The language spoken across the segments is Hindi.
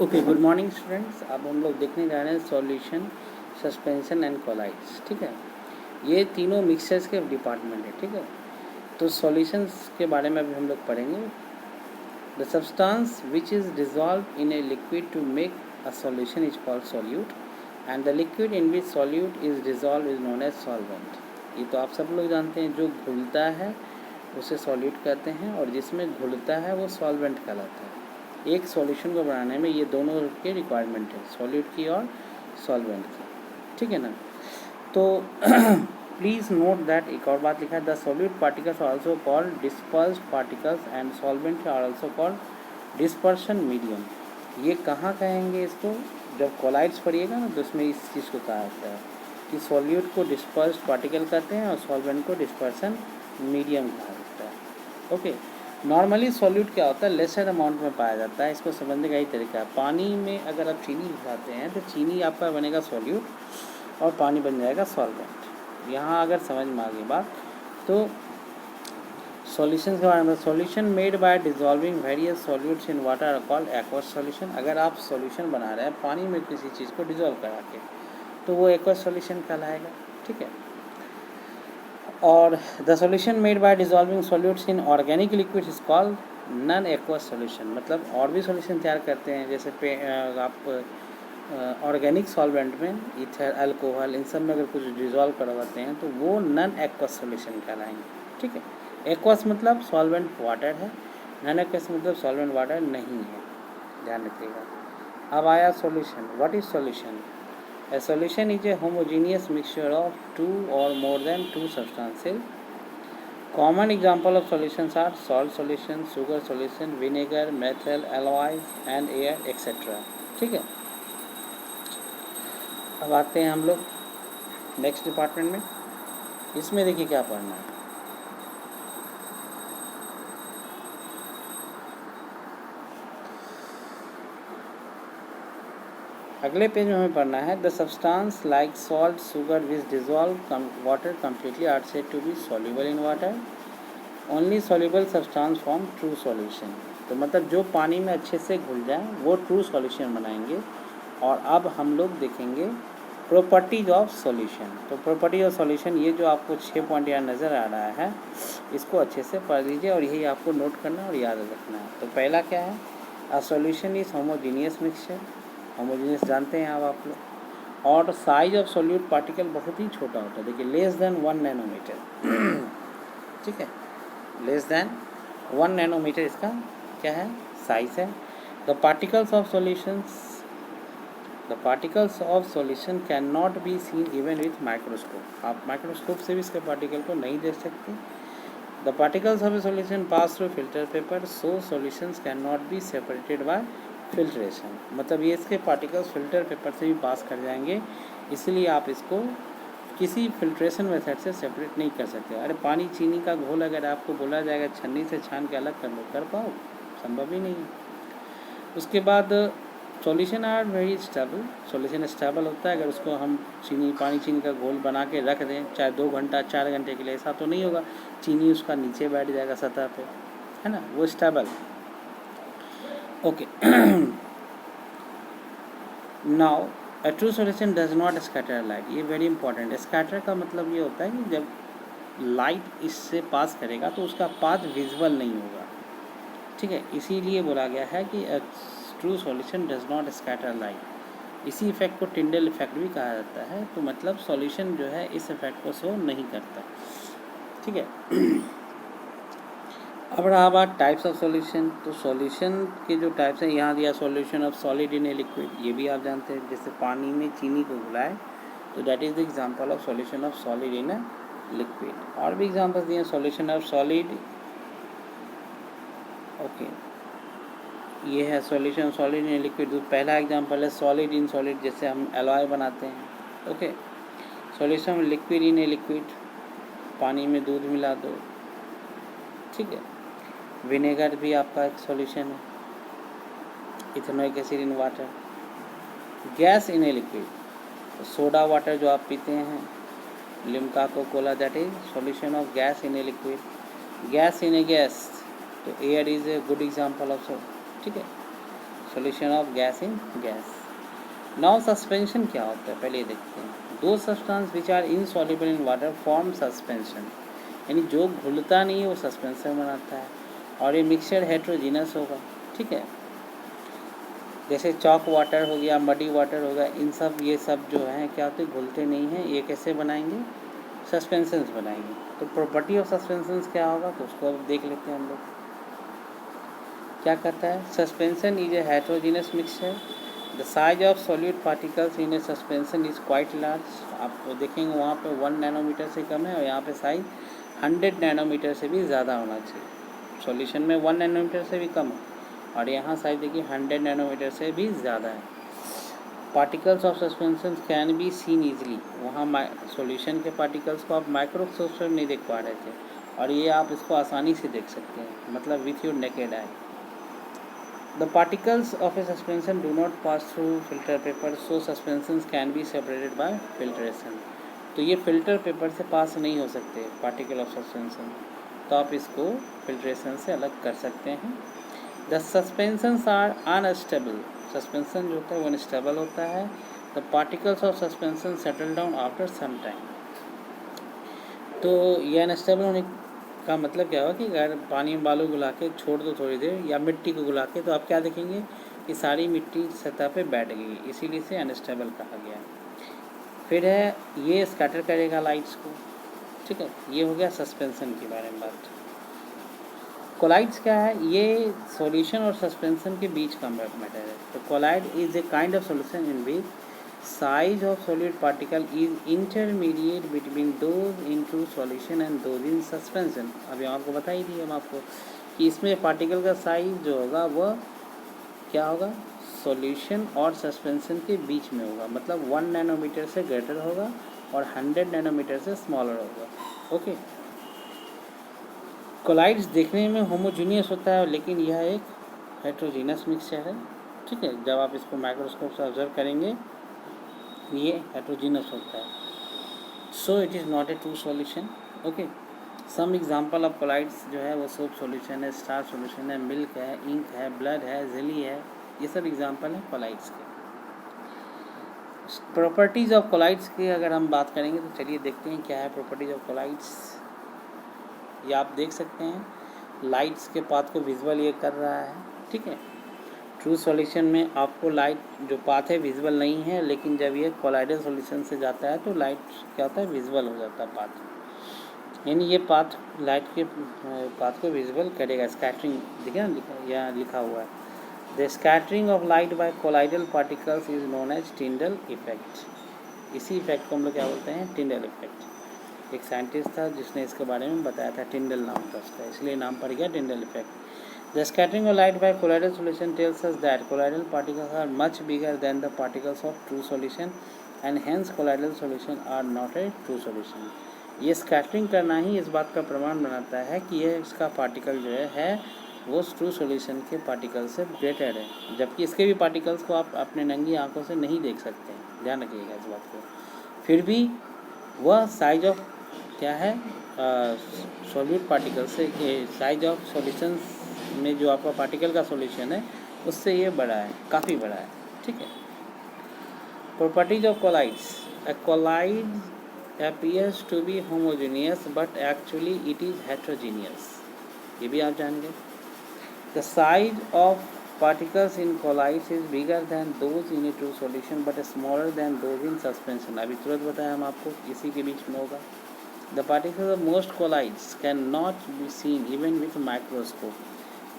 Okay, good morning students. अब हम लोग देखने जा रहे हैं सॉल्यूशन, सस्पेंशन एंड कोलाइड्स। ठीक है, ये तीनों मिक्सचर्स के डिपार्टमेंट है। ठीक है, तो सॉल्यूशंस के बारे में अभी हम लोग पढ़ेंगे। The substance which is dissolve in a liquid to make a solution is called solute and the liquid in which solute is dissolve is known as solvent. ये तो आप सब लोग जानते हैं, जो घुलता है उसे सॉल्यूट कहते हैं और जिसमें घुलता है वो सॉल्वेंट कहलाता है। एक सॉल्यूशन को बनाने में ये दोनों के रिक्वायरमेंट है, सॉल्यूट की और सॉल्वेंट की। ठीक है ना। तो प्लीज़ नोट दैट, एक और बात लिखा है, the solute particles are also called dispersed particles and solvent are also called dispersion medium. ये कहाँ कहेंगे इसको? जब कोलाइड्स पढ़िएगा ना तो उसमें इस चीज़ को कहा जाता है कि सॉल्यूट को डिस्पर्स्ड पार्टिकल कहते हैं और सॉल्वेंट को डिस्पर्शन मीडियम कहा जाता है। ओके, नॉर्मली सॉल्यूट क्या होता है? लेसर अमाउंट में पाया जाता है। इसको समझने का ही तरीका है, पानी में अगर आप चीनी मिलाते हैं तो चीनी आपका बनेगा सॉल्यूट और पानी बन जाएगा सॉल्वेंट। यहाँ अगर समझ में आ गई बात तो सॉल्यूशन के बारे में, solution made by dissolving various solutes in water are called aqueous solution. अगर आप सॉल्यूशन बना रहे हैं पानी में किसी चीज़ को डिजॉल्व करा के तो वो एक्वस सॉल्यूशन कहलाएगा। ठीक है, और the solution made by dissolving solutes in organic liquid is called non aqueous solution. मतलब और भी सॉल्यूशन तैयार करते हैं, जैसे आप ऑर्गेनिक सॉल्वेंट में ईथर, अल्कोहल, इन सब में अगर कुछ डिजॉल्व करवाते हैं तो वो नॉन एक्वस सॉल्यूशन कहलाएंगे। ठीक है, एक्वस मतलब सॉल्वेंट वाटर है, नॉन एक्वस मतलब सॉल्वेंट वाटर नहीं है, ध्यान रखिएगा। अब आया solution. What is solution? A solution is a homogeneous mixture of two or more than two substances. Common example of solutions are salt solution, sugar solution, vinegar, methyl alloys and air etc. ठीक है, अब आते हैं हम लोग नेक्स्ट डिपार्टमेंट में। इसमें देखिए क्या पढ़ना है। अगले पेज में हमें पढ़ना है, the substance like salt, sugar which dissolve water completely are said to be soluble in water. Only soluble substance form true solution. तो मतलब जो पानी में अच्छे से घुल जाए वो ट्रू सॉल्यूशन बनाएंगे। और अब हम लोग देखेंगे प्रॉपर्टीज ऑफ सॉल्यूशन। तो प्रॉपर्टीज ऑफ सॉल्यूशन, ये जो आपको 6 पॉइंट यहाँ नज़र आ रहा है, इसको अच्छे से पढ़ लीजिए और यही आपको नोट करना और याद रखना है। तो पहला क्या है? अ solution is homogeneous mixture. Homogeneous जानते हैं आप लोग। और साइज ऑफ सॉल्यूट पार्टिकल बहुत ही छोटा होता है, देखिए लेस देन 1 नैनोमीटर। ठीक है, लेस देन 1 नैनोमीटर इसका क्या है? साइज है। The particles of solutions, the particles of solution can not be seen even with microscope. आप माइक्रोस्कोप से भी इसके पार्टिकल को नहीं देख सकते। The particles of A solution pass through filter paper, so solutions can not be separated by filtration. मतलब ये इसके पार्टिकल्स फिल्टर पेपर से भी पास कर जाएंगे, इसलिए आप इसको किसी फिल्ट्रेशन मेथड से सेपरेट नहीं कर सकते। अरे पानी चीनी का घोल अगर आपको बोला जाएगा छन्नी से छान के अलग कर लो, कर पाओ? संभव ही नहीं है। उसके बाद solution are very stable. Solution stable होता है, अगर उसको हम पानी चीनी का घोल बना के रख दें चाहे 2 घंटा 4 घंटे के लिए, ऐसा तो नहीं होगा, चीनी उसका नीचे बैठ जाएगा सतह पे, है ना, वो stable. Okay, now a true solution does not scatter light. ये वेरी इंपॉर्टेंट है। स्कैटर का मतलब ये होता है कि जब लाइट इससे पास करेगा तो उसका पाथ विजुअल नहीं होगा। ठीक है, इसीलिए बोला गया है कि true solution does not scatter light. इसी इफेक्ट को टिंडल इफेक्ट भी कहा जाता है। तो मतलब सॉल्यूशन जो है इस इफेक्ट को शो नहीं करता। ठीक है, अब रहा बात टाइप्स ऑफ सॉल्यूशन। तो सॉल्यूशन के जो टाइप्स हैं यहाँ दिया, solution of solid in a liquid, ये भी आप जानते हैं। जैसे पानी में चीनी को घुलाए तो that is the example of solution of solid in a liquid. और भी एग्जांपल्स दिए, सॉल्यूशन ऑफ सॉलिड। ओके, ये है सॉल्यूशन सॉलिड इन लिक्विड। पहला एग्जांपल है सॉलिड इन सॉलिड, जैसे हम एलॉय बनाते हैं। Okay, solution liquid in a liquid, पानी में दूध मिला दो। ठीक है, विनेगर भी आपका एक सॉल्यूशन है, ethanoic acid in water. Gas in a liquid, soda water जो आप पीते हैं, Limca cola, that is solution of gas in a liquid. Gas in a gas, तो air is a good example of. ठीक है, solution of gas in gas. Now suspension क्या होता है पहले ये देखते हैं। दो substance which are insoluble in water form suspension, यानी जो घुलता नहीं है वो सस्पेंशन बनाता है, और ये मिक्सचर हेट्रोजीनस होगा, ठीक है। जैसे चॉक वाटर हो गया, मडी वाटर हो गया, इन सब ये सब जो है क्या होते घुलते नहीं हैं, ये कैसे बनाएंगे, सस्पेंशंस बनाएंगे। तो प्रॉपर्टी ऑफ सस्पेंशंस क्या होगा, तो उसको अब देख लेते हैं हम लोग। क्या कहता है, suspension is a heterogeneous mixture, the size of solute particles in A suspension is quite large. आप देखेंगे वहाँ पे 1 नैनोमीटर से कम है, और यहाँ पे साइज 100 नैनोमीटर से भी ज़्यादा होना चाहिए। सॉल्यूशन में 1 नैनोमीटर से भी कम है, और यहाँ साइज देखिए 100 नैनोमीटर से भी ज़्यादा है। Particles of suspension can be seen easily, वहाँ सॉल्यूशन के पार्टिकल्स को आप माइक्रोस्कोप से नहीं देख पा रहे थे, और ये आप इसको आसानी से देख सकते हैं, मतलब with your naked eye. The particles of a suspension do not pass through filter paper, so suspensions can be separated by filtration. तो ये फिल्टर पेपर से पास नहीं हो सकते पार्टिकल ऑफ सस्पेंशन, तो आप इसको फिल्ट्रेशन से अलग कर सकते हैं। The suspensions are unstable, suspension जो होता है वो अनस्टेबल होता है। The particles of suspension settle down after some time, तो ये अनस्टेबल होने का मतलब क्या हुआ कि अगर पानी में बालू गुला के छोड़ दो थोड़ी देर, या मिट्टी को गुला के, तो आप क्या देखेंगे कि सारी मिट्टी सतह पे बैठ गई, इसीलिए इसे अनस्टेबल कहा गया। फिर है ये स्कैटर करेगा लाइट्स को, ठीक है। ये हो गया सस्पेंशन के बारे में बात। कोलाइड्स क्या है, ये सॉल्यूशन और सस्पेंशन के बीच का मैटर है। तो colloid is a kind of solution in which size of solid particle is intermediate between those in true solution and those in suspension। अभी आपको बता ही दी हम आपको कि इसमें पार्टिकल का साइज जो होगा वह क्या होगा, सॉल्यूशन और सस्पेंशन के बीच में होगा, मतलब 1 नैनोमीटर से ग्रेटर होगा और 100 नैनोमीटर से स्मॉलर होगा, ओके। कोलाइड्स देखने में होमोजीनियस होता है, लेकिन यह एक हेट्रोजीनस मिक्सचर है, ठीक है। जब आप इसको माइक्रोस्कोप से ऑब्जर्व करेंगे ये हेट्रोजीनस होता है, so it is not a true solution, okay. Some example of colloids जो है वो सोप सॉल्यूशन है, स्टार सॉल्यूशन है, मिल्क है, इंक है, ब्लड है, जेली है, ये सब एग्जांपल हैं कोलाइड्स के। प्रॉपर्टीज़ ऑफ कोलाइड्स की अगर हम बात करेंगे तो चलिए देखते हैं क्या है प्रॉपर्टीज़ ऑफ कोलाइड्स। ये आप देख सकते हैं लाइट्स के पाथ को विजुअल ये कर रहा है, ठीक है। ट्रू सॉल्यूशन में आपको लाइट जो पाथ है विजुअल नहीं है, लेकिन जब ये कोलाइडल सॉल्यूशन से जाता है तो लाइट क्या होता है, विजुअल हो जाता है पाथ, यानी ये पाथ लाइट के पाथ को विजुअल करेगा। स्कैटरिंग देखिए ना यहाँ लिखा हुआ है, the scattering of light by colloidal particles is known as Tyndall effect. इसी इफेक्ट को हम लोग क्या बोलते हैं, टिंडल इफेक्ट। एक साइंटिस्ट था जिसने इसके बारे में बताया था, टिंडल नाम था उसका, इसलिए नाम पड़ गया Tyndall effect. The scattering of light by colloidal solution tells us that colloidal particles are much bigger than the particles of true solution and hence colloidal solution are not a true solution। ये स्कैटरिंग करना ही इस बात का प्रमाण बनाता है कि यह इसका पार्टिकल जो है वो ट्रू सॉल्यूशन के पार्टिकल से ग्रेटर है, जबकि इसके भी पार्टिकल्स को आप अपने नंगी आंखों से नहीं देख सकते हैं, ध्यान रखिएगा इस बात को। फिर भी वह साइज ऑफ क्या है, सॉल्यूट पार्टिकल से, साइज ऑफ सॉल्यूशन में जो आपका पार्टिकल का सॉल्यूशन है उससे ये बड़ा है, काफ़ी बड़ा है, ठीक है। Properties of colloids, a colloid appears to be homogeneous but actually it is heterogeneous, ये भी आप जान गए। The size of particles in colloids is bigger than those in a true solution but smaller than those in suspension. अभी तुरंत बताया हम आपको, इसी के बीच में होगा। The particles of most colloids can not be seen even with microscope.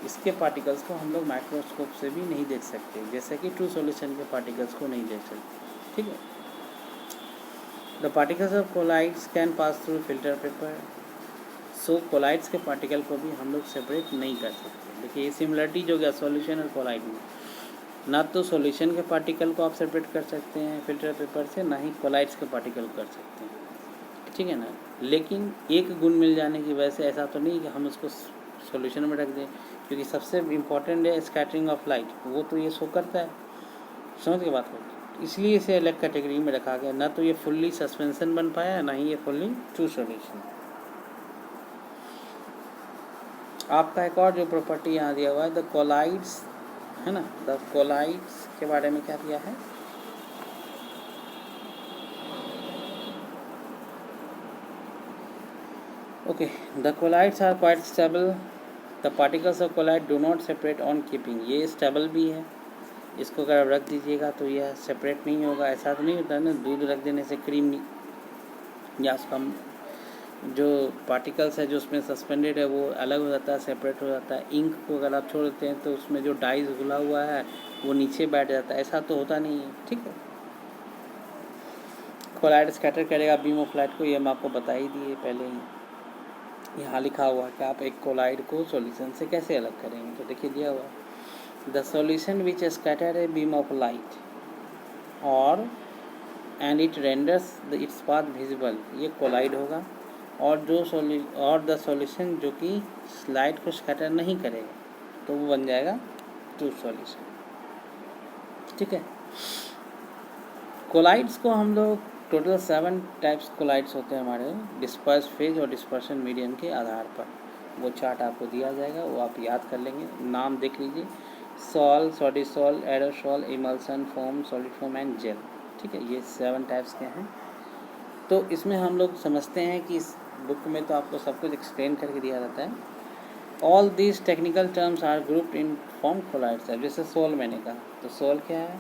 इसके पार्टिकल्स को हम लोग माइक्रोस्कोप से भी नहीं देख सकते, जैसे कि ट्रू सॉल्यूशन के पार्टिकल्स को नहीं देख सकते, ठीक है। The particles of colloids can pass through filter paper, so colloids के पार्टिकल को भी हम लोग सेपरेट नहीं कर सकते। देखिए ये सिमिलरिटी जो गया सॉल्यूशन और कोलाइड में, ना तो सॉल्यूशन के पार्टिकल को आप सेपरेट कर सकते हैं फिल्टर पेपर से, ना ही कोलाइड्स के पार्टिकल कर सकते हैं, ठीक है ना। लेकिन एक गुण मिल जाने की वजह से ऐसा तो नहीं कि हम उसको सॉल्यूशन में रख दें, क्योंकि सबसे इम्पॉर्टेंट है स्कैटरिंग ऑफ लाइट, वो तो ये शो करता है, समझ के बात को, इसलिए इसे अलग कैटेगरी में रखा गया। ना तो ये फुल्ली सस्पेंशन बन पाया, ना ही ये फुल्ली ट्रू सॉल्यूशन। आपका एक और जो प्रॉपर्टी यहाँ दिया हुआ है, द कोलाइड्स है ना। द कोलाइड्स के बारे में क्या दिया है, okay. The colloids are quite stable, the particles of colloid do not separate on keeping. ये स्टेबल भी है, इसको अगर आप रख दीजिएगा तो यह सेपरेट नहीं होगा। ऐसा तो नहीं होता ना दूध रख देने से क्रीम नहीं, या उसका जो पार्टिकल्स है जो उसमें सस्पेंडेड है वो अलग हो जाता है, सेपरेट हो जाता है। इंक को अगर आप छोड़ देते हैं तो उसमें जो डाइज घुला हुआ है वो नीचे बैठ जाता है, ऐसा तो होता नहीं है, ठीक है। कोलाइड स्कैटर करेगा बीम ऑफ लाइट को, ये हम आपको बता ही दिए पहले ही। यहाँ लिखा हुआ है कि आप एक कोलाइड को सॉल्यूशन से कैसे अलग करेंगे, तो देखिए दिया हुआ the solution which scatter a beam of light और and it renders its path visible, ये कोलाइड होगा। और द सॉल्यूशन जो कि लाइट को स्कैटर नहीं करेगा तो वो बन जाएगा ट्रू सॉल्यूशन, ठीक है। कोलाइड्स को हम लोग टोटल 7 टाइप्स कोलाइड्स होते हैं हमारे डिस्पर्स फेज और डिस्पर्शन मीडियम के आधार पर। वो चार्ट आपको दिया जाएगा, वो आप याद कर लेंगे, नाम देख लीजिए, sol, solid sol, aerosol, emulsion, foam, solid foam and gel, ठीक है। ये 7 टाइप्स के हैं। तो इसमें हम लोग समझते हैं कि इस बुक में तो आपको सब कुछ एक्सप्लेन करके दिया जाता है। All these technical terms are grouped in form colloids. जैसे सोल मैंने कहा, तो सोल क्या है,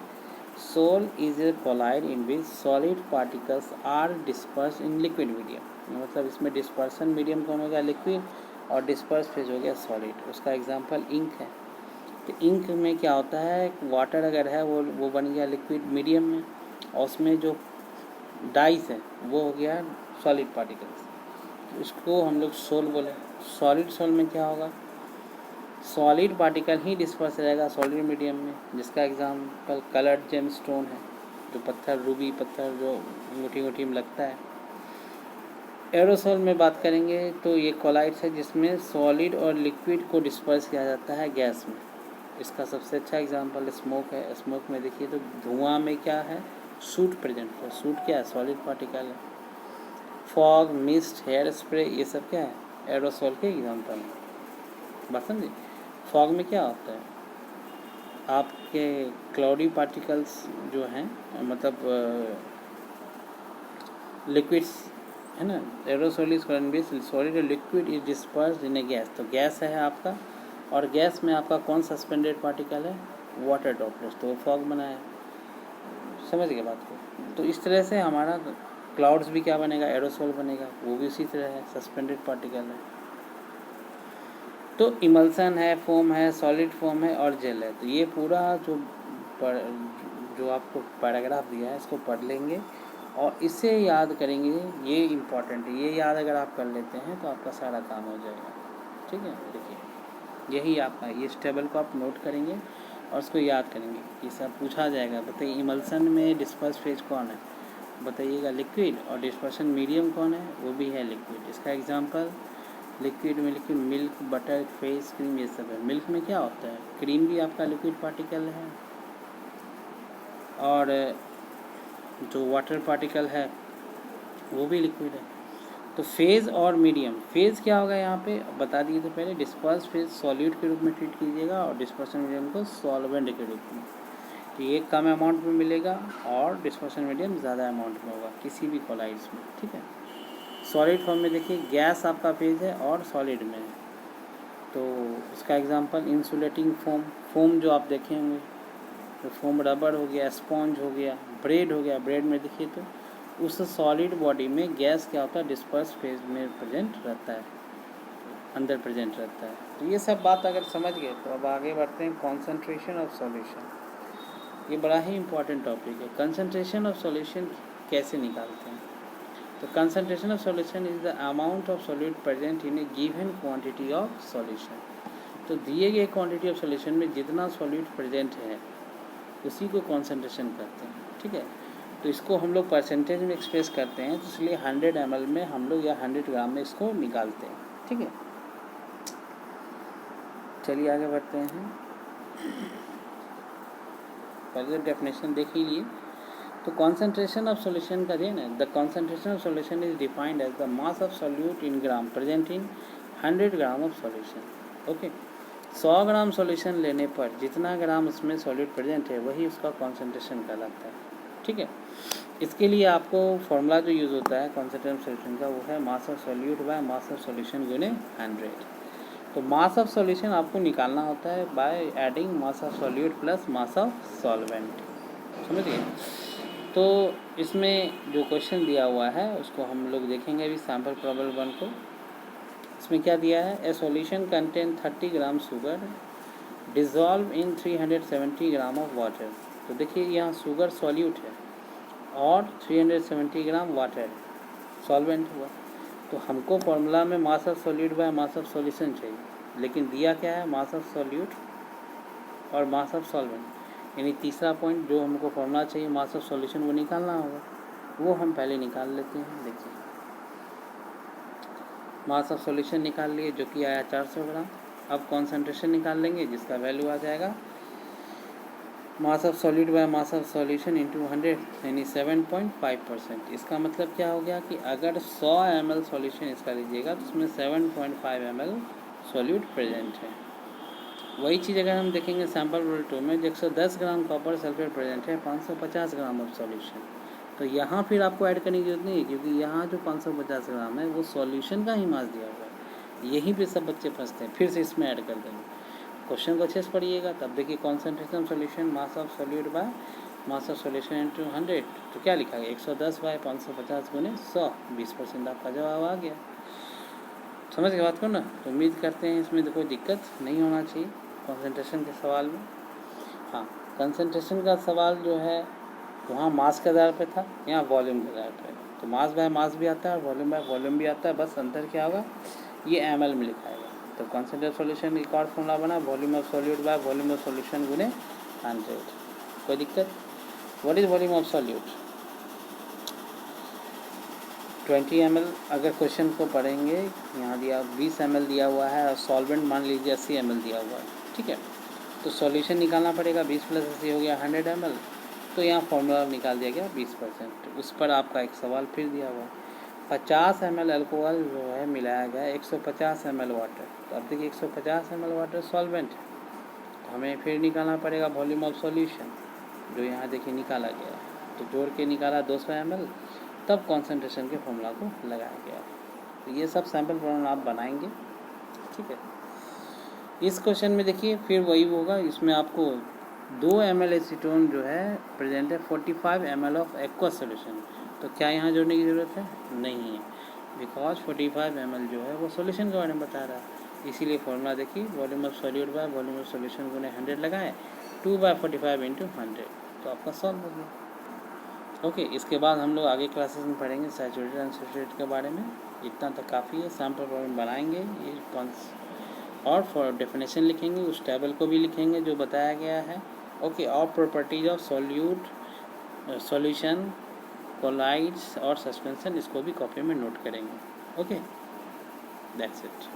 sol is a colloid in which solid particles are disperse in liquid medium. मतलब इसमें डिस्पर्सन मीडियम कौन हो गया, लिक्विड, और डिस्पर्स फेज हो गया सॉलिड। उसका एग्जांपल इंक है। तो इंक में क्या होता है, वाटर अगर है वो बन गया लिक्विड मीडियम में, और उसमें जो डाइस है वो हो गया सॉलिड पार्टिकल्स, इसको हम लोग सोल बोले। सॉलिड सोल में क्या होगा, सॉलिड पार्टिकल ही डिस्पर्स रहेगा सॉलिड मीडियम में, जिसका एग्जांपल कलर्ड जेम स्टोन है, जो पत्थर, रूबी पत्थर जो अंगूठी में लगता है। एरोसोल में बात करेंगे तो ये कोलाइड्स है जिसमें सॉलिड और लिक्विड को डिस्पर्स किया जाता है गैस में। इसका सबसे अच्छा एग्जांपल स्मोक है। स्मोक में देखिए तो धुआं में क्या है, सूट प्रेजेंट है। सूट क्या है, सॉलिड पार्टिकल है। फॉग, मिस्ट, हेयर स्प्रे, ये सब क्या है, एरोसोल के एग्जांपल है। बात समझिए। फॉग में क्या होता है, आपके क्लाउडी पार्टिकल्स जो हैं, मतलब लिक्विड्स है ना, aerosol is solid liquid is dispersed in a gas. तो गैस है आपका, और गैस में आपका कौन सस्पेंडेड पार्टिकल है, वाटर ड्रॉपलेट्स, तो वो फॉग बना है। समझ गए बात को। तो इस तरह से हमारा क्लाउड्स भी क्या बनेगा, एरोसोल बनेगा, वो भी उसी तरह है, सस्पेंडेड पार्टिकल है। तो इमल्सन है, फोम है, सॉलिड फोम है और जेल है। तो ये पूरा जो आपको पैराग्राफ दिया है इसको पढ़ लेंगे और इसे याद करेंगे, ये इम्पॉर्टेंट है। ये याद अगर आप कर लेते हैं तो आपका सारा काम हो जाएगा, ठीक है। देखिए यही आपका, ये टेबल को आप नोट करेंगे और उसको याद करेंगे। ये सब पूछा जाएगा। बताइए इमल्सन में डिस्पर्स फेज कौन है, बताइएगा लिक्विड, और डिस्पर्शन मीडियम कौन है, वो भी है लिक्विड। इसका एग्जांपल लिक्विड में liquid milk, butter, face cream, ये सब है। मिल्क में क्या होता है, क्रीम भी आपका लिक्विड पार्टिकल है, और जो वाटर पार्टिकल है वो भी लिक्विड है। तो फेज़ और मीडियम, फेज़ क्या होगा यहाँ पे बता दिए थे पहले, डिस्पर्स फेज सॉल्यूट के रूप में ट्रीट कीजिएगा और डिस्पर्शन मीडियम को सॉल्वेंट के रूप में। तो ये कम अमाउंट में मिलेगा और डिस्पर्शन मीडियम ज़्यादा अमाउंट में होगा किसी भी कोलाइड्स में, ठीक है। सॉलिड फॉर्म में देखिए गैस आपका फेज है और सॉलिड में है। तो उसका एग्जांपल इंसुलेटिंग फोम, फोम जो आप देखे होंगे, तो फोम रबर हो गया, स्पॉन्ज हो गया, ब्रेड हो गया। ब्रेड में देखिए तो उस सॉलिड बॉडी में गैस क्या होता है, डिस्पर्स फेज में प्रेजेंट रहता है, अंदर प्रेजेंट रहता है। तो ये सब बात अगर समझ गए तो अब आगे बढ़ते हैं कॉन्सेंट्रेशन ऑफ सॉल्यूशन। ये बड़ा ही इंपॉर्टेंट टॉपिक है। कंसंट्रेशन ऑफ सॉल्यूशन कैसे निकालते हैं, तो concentration of solution is the amount of solute present in A given quantity of solution. तो दिए गए क्वांटिटी ऑफ सॉल्यूशन में जितना सॉल्यूट प्रेजेंट है उसी को कंसंट्रेशन करते हैं, ठीक है। तो इसको हम लोग परसेंटेज में एक्सप्रेस करते हैं, तो इसलिए 100 ml में हम लोग या 100 ग्राम में इसको निकालते हैं, ठीक है। चलिए आगे बढ़ते हैं। पहले डेफिनेशन देख ही लिए। तो कॉन्सेंट्रेशन ऑफ सॉल्यूशन का देन है, the concentration of solution is defined as the mass of solute in gram present in 100 gram of solution, okay. 100 gram solution लेने पर जितना ग्राम उसमें सॉल्यूट प्रेजेंट है वही उसका कॉन्सेंट्रेशन कहलाता है। ठीक है, इसके लिए आपको फॉर्मूला जो यूज़ होता है कॉन्सेंट्रेशन सॉल्यूशन का वो है मास of solute by mass of solution गुने 100। तो मास ऑफ सॉल्यूशन आपको निकालना होता है by adding mass of solute plus mass of solvent. समझिए, तो इसमें जो क्वेश्चन दिया हुआ है उसको हम लोग देखेंगे अभी सैम्पल प्रॉब्लम 1 को। इसमें क्या दिया है, ए solution contain 30 gram sugar dissolve in 370 gram of water. तो देखिए यहाँ शुगर सॉल्यूट है और 370 ग्राम वाटर सॉल्वेंट हुआ। तो हमको फॉर्मूला में मास of solute by mass of solution चाहिए, लेकिन दिया क्या है, मास ऑफ सॉल्यूट और मास ऑफ सॉल्वेंट। यानी तीसरा पॉइंट जो हमको फॉर्मूला चाहिए मास ऑफ सॉल्यूशन वो निकालना होगा, वो हम पहले निकाल लेते हैं। देखिए मास ऑफ सॉल्यूशन निकाल लिए जो कि आया 400 ग्राम। अब कॉन्सेंट्रेशन निकाल लेंगे जिसका वैल्यू आ जाएगा मास of solute by mass of solution into 100 यानी 7.5%। इसका मतलब क्या हो गया कि अगर 100 ml सॉल्यूशन इसका लीजिएगा तो उसमें 7.5 ml सॉल्यूट प्रेजेंट है। वही चीज़ अगर हम देखेंगे सैम्पल रोल 2 में 110 ग्राम कॉपर सल्फेट प्रेजेंट है 550 ग्राम ऑफ सॉल्यूशन। तो यहाँ फिर आपको ऐड करने की जरूरत नहीं है क्योंकि यहाँ जो 550 ग्राम है वो सॉल्यूशन का ही मास दिया हुआ है। यहीं पे सब बच्चे फंसते हैं, फिर से इसमें ऐड कर देंगे। क्वेश्चन को अच्छे से पढ़िएगा तब देखिए concentration solution mass of solute by mass of solution into 100। तो क्या लिखा गया 110 बाय 550 गुने 100, 20% आपका जवाब आ गया। समझ के बात को ना। तो उम्मीद करते हैं इसमें कोई दिक्कत नहीं होना चाहिए कंसंट्रेशन के सवाल में। हाँ, कंसंट्रेशन का सवाल जो है वहाँ मास के आधार पे था, यहाँ वॉल्यूम के आधार पे। तो मास बाय मास भी आता है और वॉल्यूम बाय वॉल्यूम भी आता है, बस अंतर क्या होगा ये ml में लिखाएगा। तो कंसंट्रेशन सॉल्यूशन एक और फॉर्मूला बना volume of solute by volume of solution गुने 100। कोई दिक्कत? What is volume of solute? 20 ml। अगर क्वेश्चन को पढ़ेंगे यहाँ दिया 20 ml दिया हुआ है और सॉल्वेंट मान लीजिए 80 ml दिया हुआ है। ठीक है, तो सॉल्यूशन निकालना पड़ेगा 20 + 80 हो गया 100 ml। तो यहाँ फॉर्मूला निकाल दिया गया 20%। उस पर आपका एक सवाल फिर दिया हुआ है 50 ml अल्कोहल जो है मिलाया गया 150 ml वाटर। तो अब देखिए 150 ml वाटर सॉल्वेंट है, तो हमें फिर निकालना पड़ेगा वॉल्यूम ऑफ सॉल्यूशन जो यहाँ देखिए निकाला गया है। तो जोड़ के निकाला 200 ml, तब कॉन्सेंट्रेशन के फॉर्मूला को लगाया गया। तो ये सब सैम्पल प्रॉब्लम आप बनाएंगे। ठीक है, इस क्वेश्चन में देखिए फिर वही होगा, इसमें आपको 2 ml एसीटोन जो है प्रेजेंट है 45 ml ऑफ एक्वा सोल्यूशन। तो क्या यहाँ जोड़ने की ज़रूरत है? नहीं है, बिकॉज 45 ml जो है वो सॉल्यूशन के बारे में बता रहा है। इसीलिए फॉर्मूला देखिए volume of solute by volume of solution गुने 100 लगाए 2/45 × 100, तो आपका सॉल्व हो गया। ओके, इसके बाद हम लोग आगे क्लासेस में पढ़ेंगे सैचुरेटेड अनसैचुरेटेड के बारे में। इतना तक काफ़ी है। सैम्पल प्रॉब्लम बनाएंगे ये और फॉर डेफिनेशन लिखेंगे, उस टेबल को भी लिखेंगे जो बताया गया है। ओके, और properties of solute solution colloids और सस्पेंशन इसको भी कॉपी में नोट करेंगे। Okay, that's it.